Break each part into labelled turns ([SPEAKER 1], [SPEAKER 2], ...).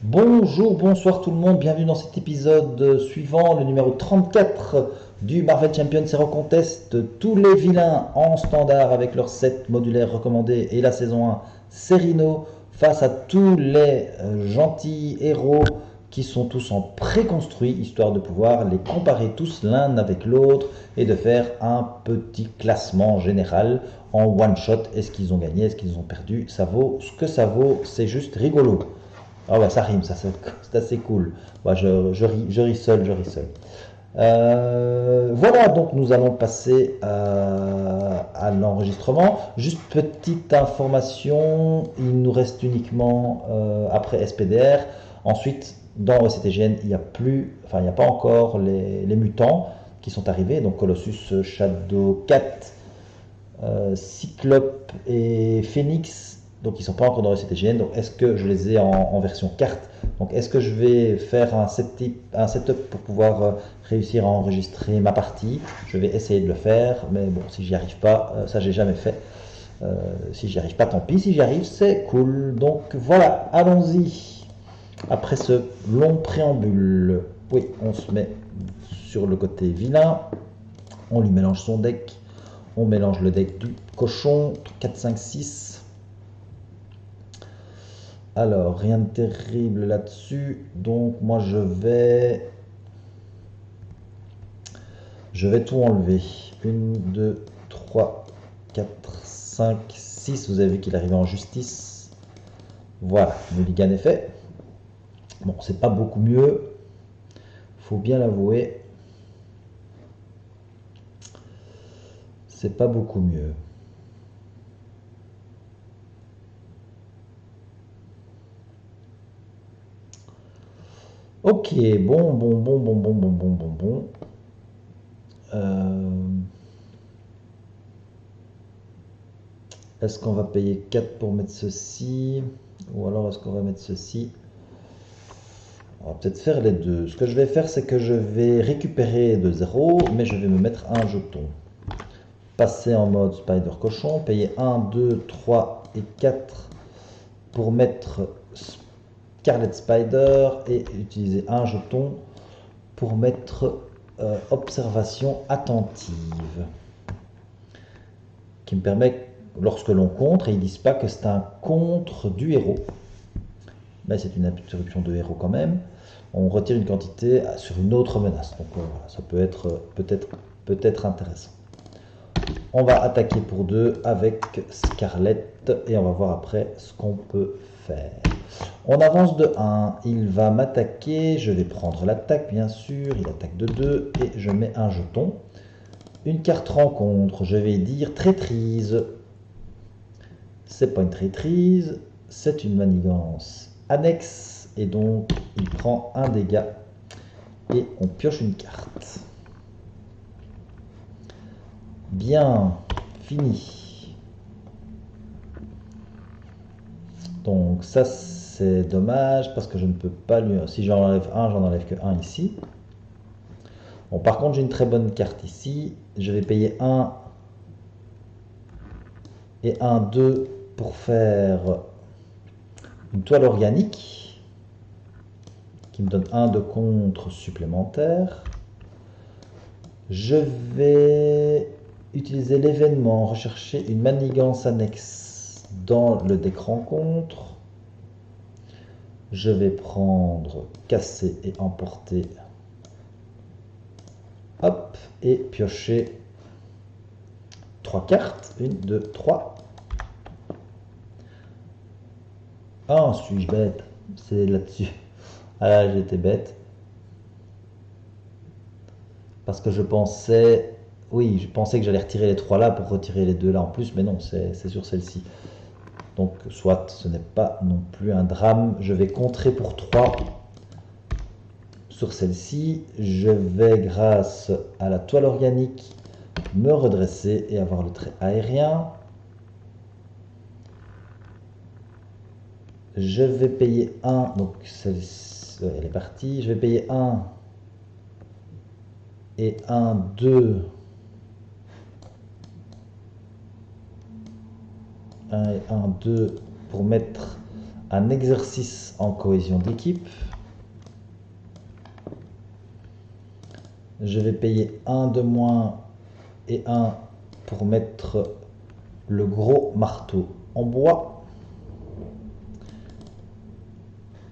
[SPEAKER 1] Bonjour, bonsoir tout le monde, bienvenue dans cet épisode suivant, le numéro 34 du Marvel Champions Hero Contest. Tous les vilains en standard avec leur set modulaire recommandé et la saison 1 Serino face à tous les gentils héros qui sont tous en préconstruit, histoire de pouvoir les comparer tous l'un avec l'autre et de faire un petit classement général en one shot. Est-ce qu'ils ont gagné, est-ce qu'ils ont perdu? Ça vaut ce que ça vaut, c'est juste rigolo. Ah ouais, ça rime, ça c'est assez cool. Ouais, je ris seul, je ris seul. Voilà, donc nous allons passer à l'enregistrement. Juste petite information, il nous reste uniquement après SPDR. Ensuite, dans OCTGN, il n'y a plus, enfin il n'y a pas encore les mutants qui sont arrivés. Donc Colossus, Shadow Cat, Cyclope et Phoenix, donc ils ne sont pas encore dans le CTGN. Donc est-ce que je les ai en version carte? Donc est-ce que je vais faire un setup pour pouvoir réussir à enregistrer ma partie? Je vais essayer de le faire, mais bon, si j'y arrive pas, ça j'ai jamais fait. Si j'y arrive pas, tant pis. Si j'y arrive, c'est cool. Donc voilà, allons-y. Après ce long préambule, oui, on se met sur le côté vilain. On lui mélange son deck. On mélange le deck du cochon. 4, 5, 6. Alors, rien de terrible là-dessus. Donc, moi, je vais tout enlever. 1, 2, 3, 4, 5, 6. Vous avez vu qu'il arrivait en justice. Voilà, Mulligan est fait. Bon, c'est pas beaucoup mieux. Faut bien l'avouer. C'est pas beaucoup mieux. Ok, bon. Euh, Est-ce qu'on va payer 4 pour mettre ceci? Ou alors est-ce qu'on va mettre ceci? On va peut-être faire les deux. Ce que je vais faire, c'est que je vais récupérer de 0, mais je vais me mettre un jeton. Passer en mode Spider Cochon, payer 1, 2, 3 et 4 pour mettre Scarlet Spider et utiliser un jeton pour mettre Observation attentive. Qui me permet, lorsque l'on contre, et ils disent pas que c'est un contre du héros, mais c'est une interruption de héros quand même, on retire une quantité sur une autre menace. Donc voilà, ça peut être peut-être intéressant. On va attaquer pour 2 avec Scarlet et on va voir après ce qu'on peut faire. On avance de 1, il va m'attaquer, je vais prendre l'attaque bien sûr, il attaque de 2 et je mets un jeton. Une carte rencontre, je vais dire traîtrise. C'est pas une traîtrise, c'est une manigance annexe et donc il prend un dégât et on pioche une carte. Bien, fini. Donc ça c'est dommage parce que je ne peux pas lui... Si j'en enlève un, j'en enlève que un ici. Bon, par contre j'ai une très bonne carte ici. Je vais payer 1 et 1, 2 pour faire une toile organique qui me donne 1 de contre supplémentaire. Je vais utiliser l'événement, rechercher une manigance annexe dans le deck rencontre. Je vais prendre casser et emporter. Hop, et piocher 3 cartes. 1, 2, 3. Ah, suis-je bête? C'est là-dessus. Ah là, j'ai été bête. Parce que je pensais... Oui, je pensais que j'allais retirer les 3 là pour retirer les 2 là en plus, mais non, c'est sur celle-ci. Donc, soit, ce n'est pas non plus un drame. Je vais contrer pour 3 sur celle-ci. Je vais, grâce à la toile organique, me redresser et avoir le trait aérien. Je vais payer 1, donc celle-ci, elle est partie. Je vais payer 1 et 1, 2. 1 et 1, 2 pour mettre un exercice en cohésion d'équipe. Je vais payer 1 de moins et 1 pour mettre le gros marteau en bois.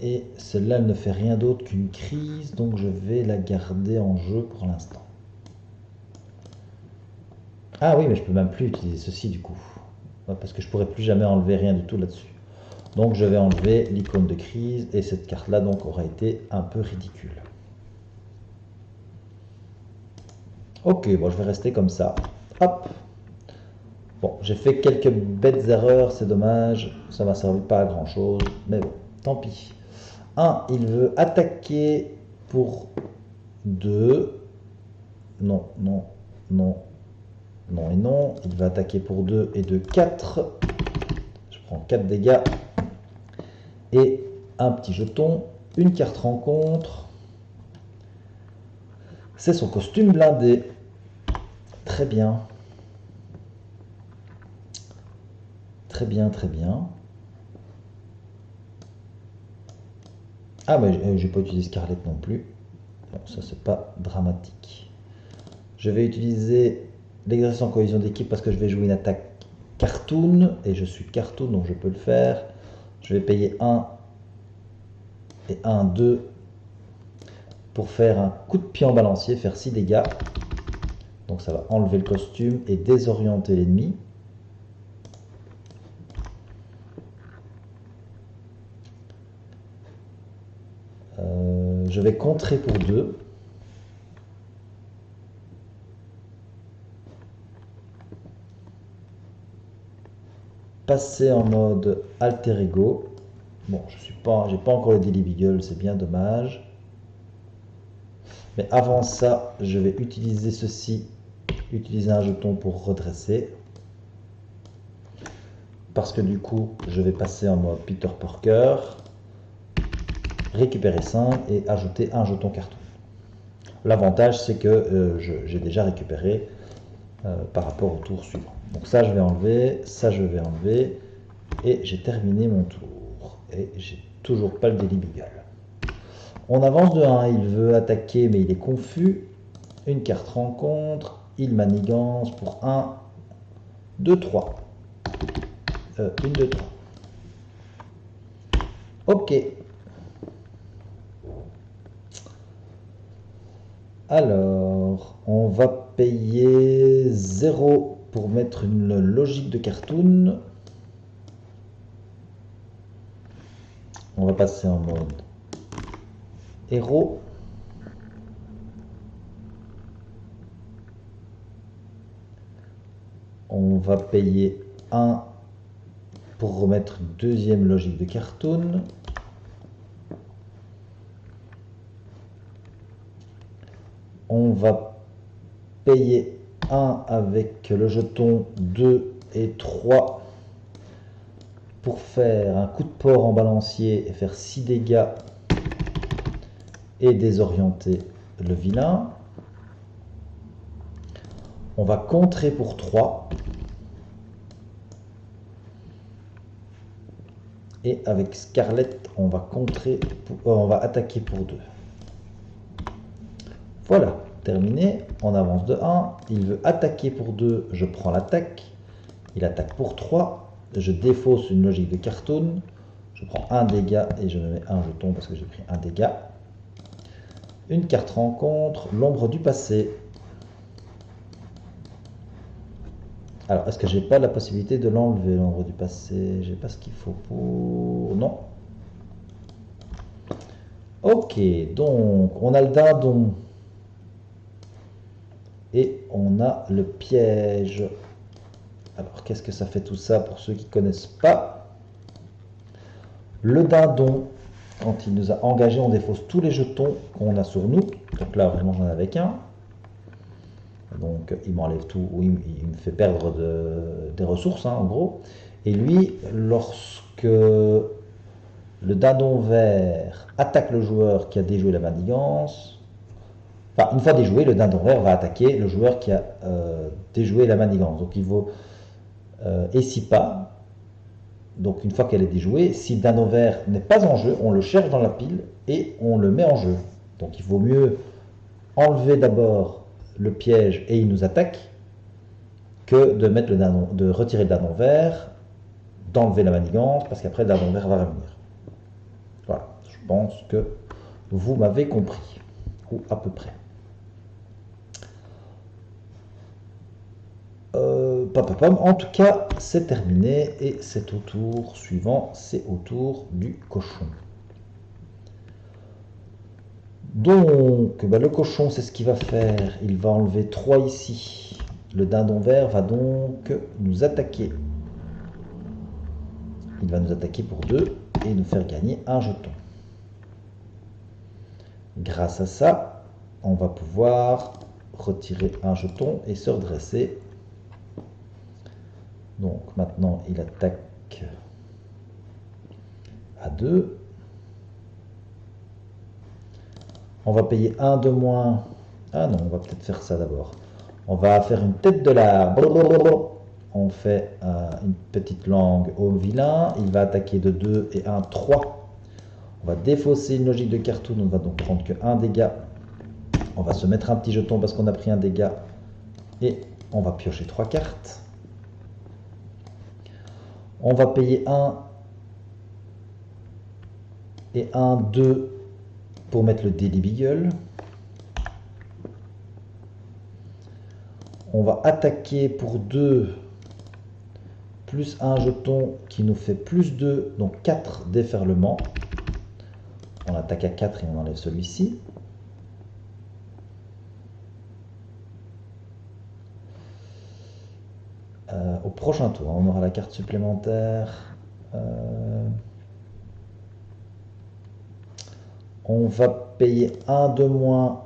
[SPEAKER 1] Et celle-là, elle ne fait rien d'autre qu'une crise, donc je vais la garder en jeu pour l'instant. Ah oui, mais je peux même plus utiliser ceci du coup. Parce que je pourrais plus jamais enlever rien du tout là-dessus. Donc je vais enlever l'icône de crise et cette carte-là donc aura été un peu ridicule. Ok, bon, je vais rester comme ça. Hop. Bon, j'ai fait quelques bêtes erreurs, c'est dommage. Ça m'a servi pas à grand chose, mais bon, tant pis. 1, il veut attaquer pour 2. Non, non, non, non et non. Il va attaquer pour 2 et 2, 4. Je prends 4 dégâts. Et un petit jeton. Une carte rencontre. C'est son costume blindé. Très bien. Très bien, très bien. Ah, mais j'ai pas utilisé Scarlett non plus. Bon, ça, c'est pas dramatique. Je vais utiliser l'exercice en cohésion d'équipe parce que je vais jouer une attaque cartoon. Et je suis cartoon, donc je peux le faire. Je vais payer 1 et 1, 2 pour faire un coup de pied en balancier, faire 6 dégâts. Donc ça va enlever le costume et désorienter l'ennemi. Je vais contrer pour 2. Passer en mode alter ego. Bon, j'ai pas encore le Daily Beagle, c'est bien dommage. Mais avant ça, je vais utiliser ceci, utiliser un jeton pour redresser. Parce que du coup, je vais passer en mode Peter Parker, récupérer 5 et ajouter un jeton carton. L'avantage, c'est que j'ai déjà récupéré par rapport au tour suivant. Donc ça, je vais enlever, ça, je vais enlever, et j'ai terminé mon tour. Et j'ai toujours pas le Daily Beagle. On avance de 1, il veut attaquer mais il est confus. Une carte rencontre, il manigance pour 1, 2, 3. 1, 2, 3. Ok. Alors, on va payer 0 pour mettre une logique de cartoon. On va passer en mode héros. On va payer 1 pour remettre une deuxième logique de cartoon. On va payer 1 avec le jeton 2 et 3 pour faire un coup de port en balancier et faire 6 dégâts et désorienter le vilain. On va contrer pour 3. Et avec Scarlett, on va on va attaquer pour 2. Voilà, terminé. On avance de 1. Il veut attaquer pour 2. Je prends l'attaque. Il attaque pour 3. Je défausse une logique de cartoon. Je prends un dégât et je me mets un jeton parce que j'ai pris un dégât. Une carte rencontre, l'ombre du passé. Alors, est-ce que j'ai pas la possibilité de l'enlever, l'ombre du passé? J'ai pas ce qu'il faut pour... Non. Ok, donc, on a le dindon. Et on a le piège. Alors, qu'est-ce que ça fait tout ça pour ceux qui ne connaissent pas? Le dindon, quand il nous a engagés, on défausse tous les jetons qu'on a sur nous. Donc là, vraiment, j'en avais qu'un. Donc, il m'enlève tout, ou il me fait perdre des ressources, hein, en gros. Et lui, lorsque le dindon vert attaque le joueur qui a déjoué la manigance, enfin, une fois déjoué, le dindon vert va attaquer le joueur qui a déjoué la manigance. Donc, il vaut et si pas. Donc une fois qu'elle est déjouée, si le dindon vert n'est pas en jeu, on le cherche dans la pile et on le met en jeu. Donc il vaut mieux enlever d'abord le piège et il nous attaque que de mettre le dindon, de retirer le dindon vert, d'enlever la manigance, parce qu'après le dindon vert va revenir. Voilà, je pense que vous m'avez compris, ou à peu près. En tout cas, c'est terminé et c'est au tour suivant, c'est au tour du cochon. Donc, le cochon, c'est ce qu'il va faire. Il va enlever 3 ici. Le dindon vert va donc nous attaquer. Il va nous attaquer pour 2 et nous faire gagner un jeton. Grâce à ça, on va pouvoir retirer un jeton et se redresser. Donc maintenant, il attaque à 2. On va payer 1 de moins. Ah non, on va peut-être faire ça d'abord. On va faire une tête de l'arbre. On fait une petite langue au vilain. Il va attaquer de 2 et 1, 3. On va défausser une logique de cartoon. On va donc prendre que 1 dégât. On va se mettre un petit jeton parce qu'on a pris un dégât. Et on va piocher 3 cartes. On va payer 1 et 1, 2 pour mettre le Daily Beagle. On va attaquer pour 2 plus un jeton qui nous fait plus 2, donc 4 déferlements. On attaque à 4 et on enlève celui-ci. Au prochain tour, on aura la carte supplémentaire. On va payer 1 de moins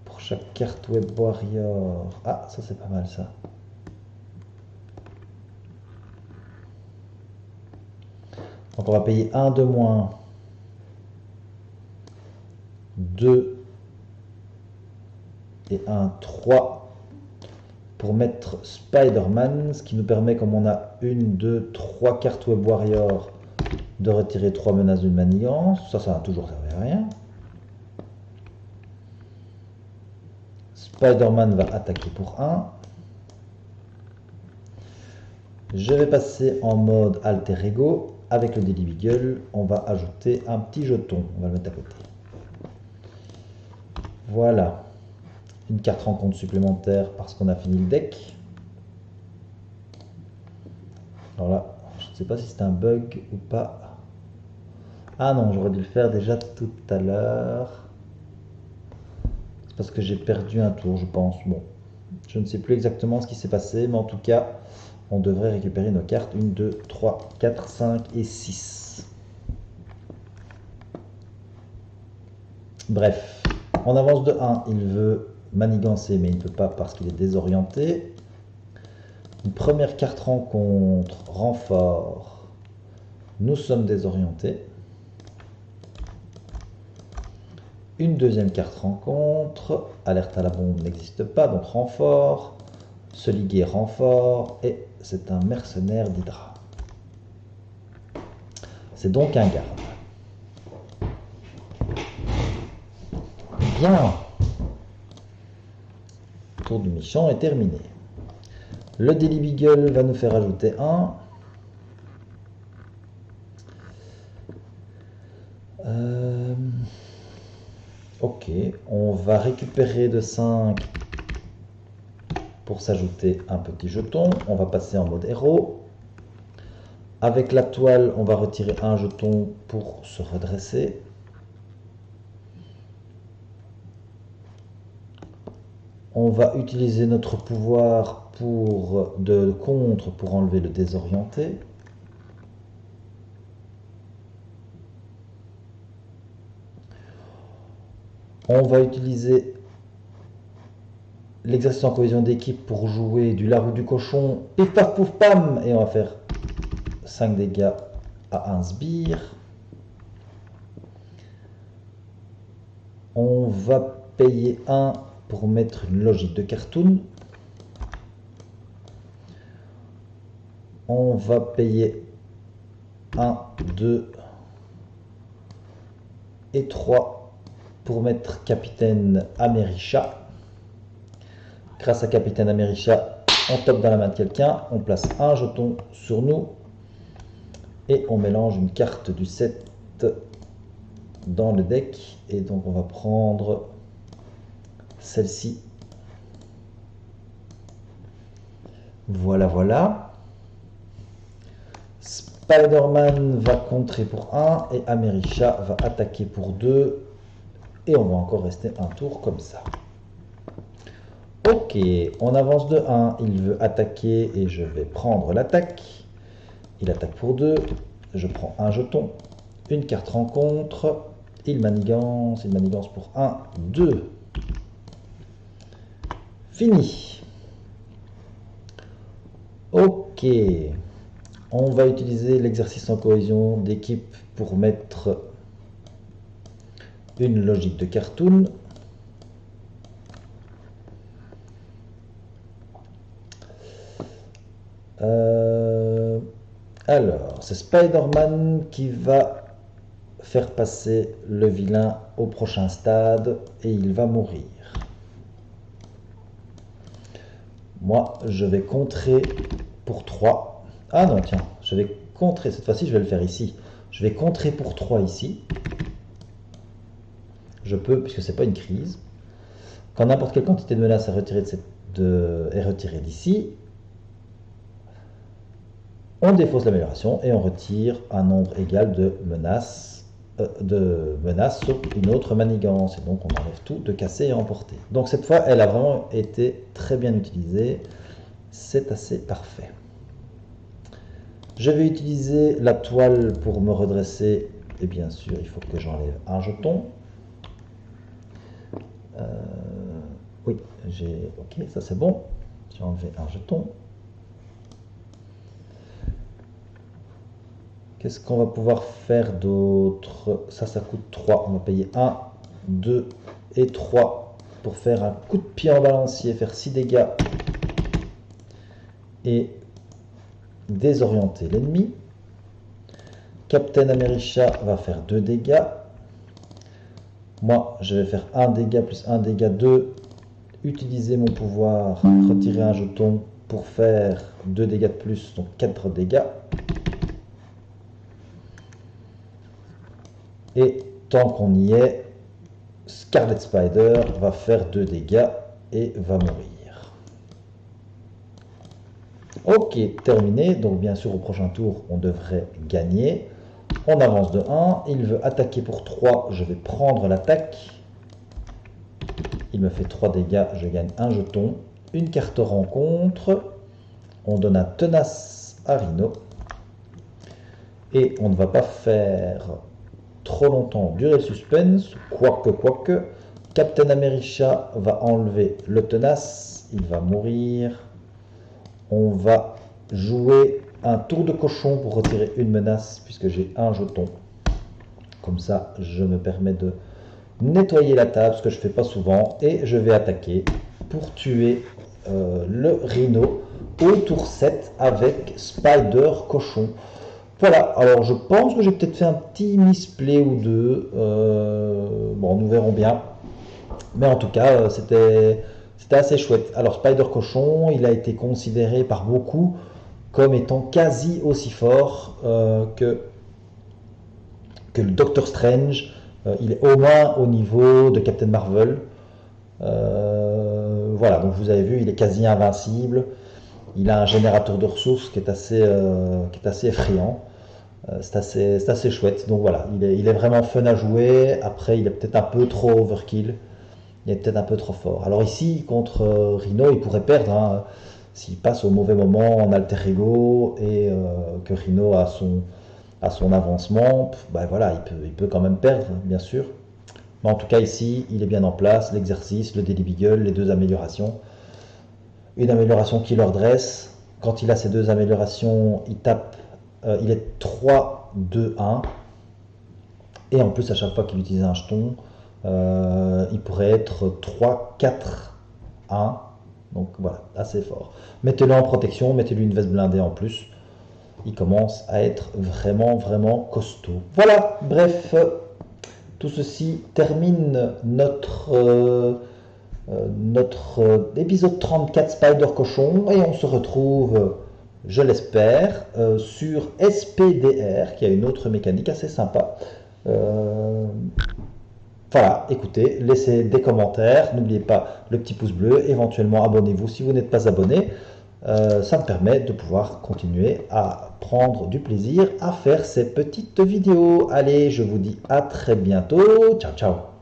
[SPEAKER 1] pour chaque carte Web Warrior. Ah, ça c'est pas mal ça. Donc on va payer 1 de moins, 2 et 1, 3 pour mettre Spider-Man, ce qui nous permet, comme on a 1, 2, 3 cartes Web Warrior, de retirer 3 menaces d'une manigance. Ça n'a toujours servi à rien. Spider-Man va attaquer pour 1. Je vais passer en mode alter ego. Avec le Daily Beagle, on va ajouter un petit jeton. On va le mettre à côté. Voilà. Une carte rencontre supplémentaire parce qu'on a fini le deck. Alors là, je ne sais pas si c'est un bug ou pas. Ah non, j'aurais dû le faire déjà tout à l'heure. C'est parce que j'ai perdu un tour, je pense. Bon, je ne sais plus exactement ce qui s'est passé, mais en tout cas, on devrait récupérer nos cartes. 1, 2, 3, 4, 5 et 6. Bref, on avance de 1. Il veut manigancer, mais il ne peut pas parce qu'il est désorienté. Une première carte rencontre, renfort. Nous sommes désorientés. Une deuxième carte rencontre, alerte à la bombe n'existe pas, donc renfort. Se liguer renfort, et c'est un mercenaire d'Hydra. C'est donc un garde. Bien. Le tour du méchant est terminé. Le Daily Beagle va nous faire ajouter 1. Ok, on va récupérer de 5 pour s'ajouter un petit jeton. On va passer en mode héros. Avec la toile, on va retirer un jeton pour se redresser. On va utiliser notre pouvoir de contre pour enlever le désorienté. On va utiliser l'exercice en cohésion d'équipe pour jouer du la roue du cochon. Pif paf pouf pam. Et on va faire 5 dégâts à un sbire. On va payer 1 pour mettre une logique de cartoon. On va payer 1, 2 et 3 pour mettre Capitaine Americha. Grâce à Capitaine Americha, on top dans la main de quelqu'un, on place un jeton sur nous et on mélange une carte du 7 dans le deck. Et donc on va prendre celle-ci. Voilà, voilà. Spider-Man va contrer pour 1 et Americha va attaquer pour 2. Et on va encore rester un tour comme ça. Ok, on avance de 1, il veut attaquer et je vais prendre l'attaque. Il attaque pour 2, je prends un jeton, une carte rencontre, il manigance pour 1, 2. Fini. Ok, on va utiliser l'exercice en cohésion d'équipe pour mettre une logique de cartoon. Alors, c'est Spider-Man qui va faire passer le vilain au prochain stade et il va mourir. Moi, je vais contrer pour 3. Ah non, tiens, je vais contrer, cette fois-ci, je vais le faire ici. Je vais contrer pour 3 ici. Je peux, puisque c'est pas une crise. Quand n'importe quelle quantité de menace est retirée d'ici, on défausse l'amélioration et on retire un nombre égal de menaces sur une autre manigance. Et donc on enlève tout de casser et emporter. Donc cette fois, elle a vraiment été très bien utilisée. C'est assez parfait. Je vais utiliser la toile pour me redresser. Et bien sûr, il faut que j'enlève un jeton. Oui, ok, ça c'est bon. J'ai enlevé un jeton. Qu'est-ce qu'on va pouvoir faire d'autre? Ça coûte 3. On va payer 1, 2 et 3 pour faire un coup de pied en balancier, faire 6 dégâts et désorienter l'ennemi. Captain Americha va faire 2 dégâts. Moi, je vais faire 1 dégât plus 1 dégât 2. Utiliser mon pouvoir, retirer un jeton pour faire 2 dégâts de plus, donc 4 dégâts. Et tant qu'on y est, Scarlet Spider va faire 2 dégâts et va mourir. Ok, terminé. Donc bien sûr, au prochain tour, on devrait gagner. On avance de 1. Il veut attaquer pour 3. Je vais prendre l'attaque. Il me fait 3 dégâts. Je gagne un jeton. Une carte rencontre. On donne un tenace à Rhino. Et on ne va pas faire trop longtemps durer le suspense. Quoique. Captain Americha va enlever le tenace. Il va mourir. On va jouer un tour de cochon pour retirer une menace puisque j'ai un jeton. Comme ça, je me permets de nettoyer la table, ce que je ne fais pas souvent. Et je vais attaquer pour tuer le Rhino au tour 7 avec Spider Cochon. Voilà, alors je pense que j'ai peut-être fait un petit misplay ou deux. Bon, nous verrons bien. Mais en tout cas, c'était assez chouette. Alors Spider Cochon, il a été considéré par beaucoup comme étant quasi aussi fort que le Doctor Strange. Il est au moins au niveau de Captain Marvel. Voilà, donc vous avez vu, il est quasi invincible. Il a un générateur de ressources qui est assez effrayant. C'est assez chouette. Donc voilà, il est vraiment fun à jouer. Après, il est peut-être un peu trop overkill. Il est peut-être un peu trop fort. Alors ici, contre Rhino, il pourrait perdre. Hein, s'il passe au mauvais moment en alter ego et que Rhino a son avancement, ben voilà, il peut quand même perdre, bien sûr. Mais en tout cas, ici, il est bien en place. L'exercice, le Daily Beagle, les 2 améliorations. Une amélioration qui leur dresse. Quand il a ces 2 améliorations, il est 3, 2, 1. Et en plus, à chaque fois qu'il utilise un jeton, il pourrait être 3, 4, 1. Donc voilà, assez fort. Mettez-le en protection, mettez-lui une veste blindée en plus. il commence à être vraiment, vraiment costaud. Voilà, bref, tout ceci termine notre épisode 34 Spider Cochon et on se retrouve, je l'espère, sur SPDR qui a une autre mécanique assez sympa. Voilà, écoutez, laissez des commentaires, n'oubliez pas le petit pouce bleu, éventuellement abonnez-vous si vous n'êtes pas abonné. Ça me permet de pouvoir continuer à prendre du plaisir à faire ces petites vidéos. Allez, je vous dis à très bientôt. Ciao, ciao.